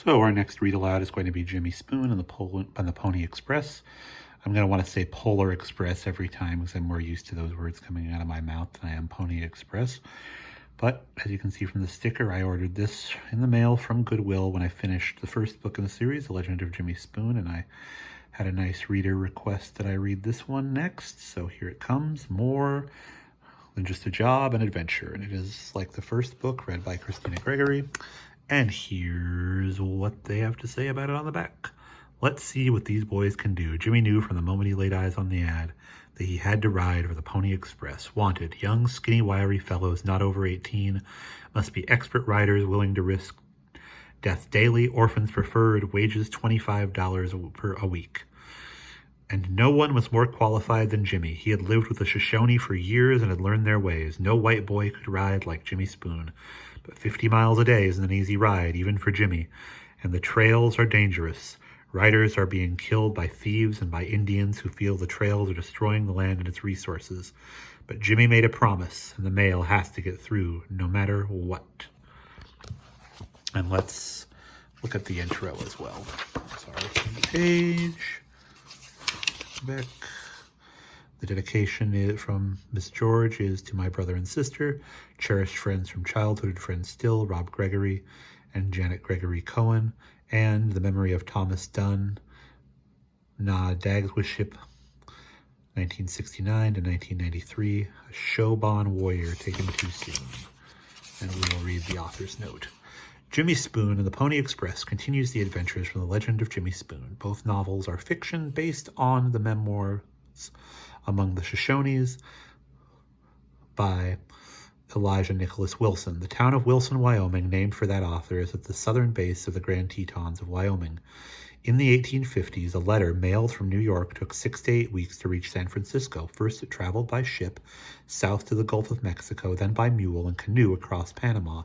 So our next read aloud is going to be Jimmy Spoon and the Pony Express. I'm going to want to say Polar Express every time because I'm more used to those words coming out of my mouth than I am Pony Express. But as you can see from the sticker, I ordered this in the mail from Goodwill when I finished the first book in the series, The Legend of Jimmy Spoon, and I had a nice reader request that I read this one next. So here it comes, more than just a job and adventure. And it is like the first book, read by Christina Gregory. And here's what they have to say about it on the back. Let's see what these boys can do. Jimmy knew from the moment he laid eyes on the ad that he had to ride for the Pony Express. Wanted, young, skinny, wiry fellows not over 18, must be expert riders willing to risk death daily, orphans preferred, wages $25 per a week. And no one was more qualified than Jimmy. He had lived with the Shoshone for years and had learned their ways. No white boy could ride like Jimmy Spoon. But 50 miles a day isn't an easy ride, even for Jimmy. And the trails are dangerous. Riders are being killed by thieves and by Indians who feel the trails are destroying the land and its resources. But Jimmy made a promise, and the mail has to get through, no matter what. And let's look at the intro as well. Sorry, page. Back. The dedication from Miss George is to my brother and sister, cherished friends from childhood, friends still, Rob Gregory and Janet Gregory Cohen, and the memory of Thomas Dunn, Na Dagswiship, 1969 to 1993, a Showbon warrior taken too soon. And we will read the author's note. Jimmy Spoon and the Pony Express continues the adventures from the Legend of Jimmy Spoon. Both novels are fiction based on the memoirs Among the Shoshones by Elijah Nicholas Wilson. The town of Wilson, Wyoming, named for that author, is at the southern base of the Grand Tetons of Wyoming. In the 1850s, a letter mailed from New York took 6 to 8 weeks to reach San Francisco. First, it traveled by ship south to the Gulf of Mexico, then by mule and canoe across Panama,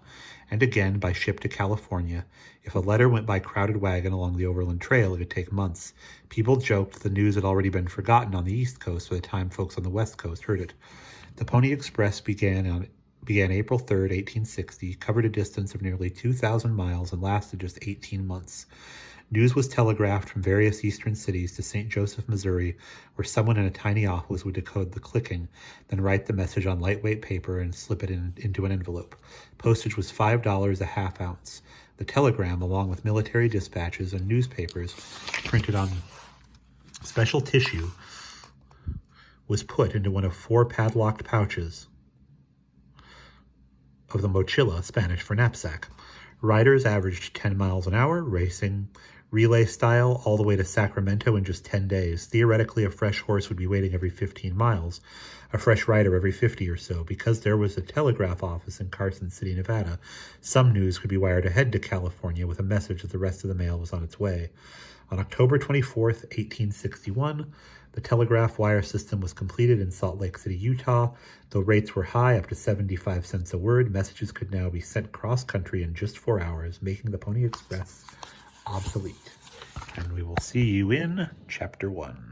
and again by ship to California. If a letter went by crowded wagon along the Overland Trail, it could take months. People joked the news had already been forgotten on the East Coast by the time folks on the West Coast heard it. The Pony Express began April 3rd, 1860, covered a distance of nearly 2,000 miles, and lasted just 18 months. News was telegraphed from various eastern cities to St. Joseph, Missouri, where someone in a tiny office would decode the clicking, then write the message on lightweight paper and slip it into an envelope. Postage was $5 a half ounce. The telegram, along with military dispatches and newspapers printed on special tissue, was put into one of 4 padlocked pouches of the mochila, Spanish for knapsack. Riders averaged 10 miles an hour, racing relay style all the way to Sacramento in just 10 days. Theoretically, a fresh horse would be waiting every 15 miles, a fresh rider every 50 or so. Because there was a telegraph office in Carson City, Nevada, some news could be wired ahead to California with a message that the rest of the mail was on its way. On October 24th, 1861, the telegraph wire system was completed in Salt Lake City, Utah. Though rates were high, up to 75 cents a word, messages could now be sent cross-country in just 4 hours, making the Pony Express obsolete. And we will see you in Chapter 1.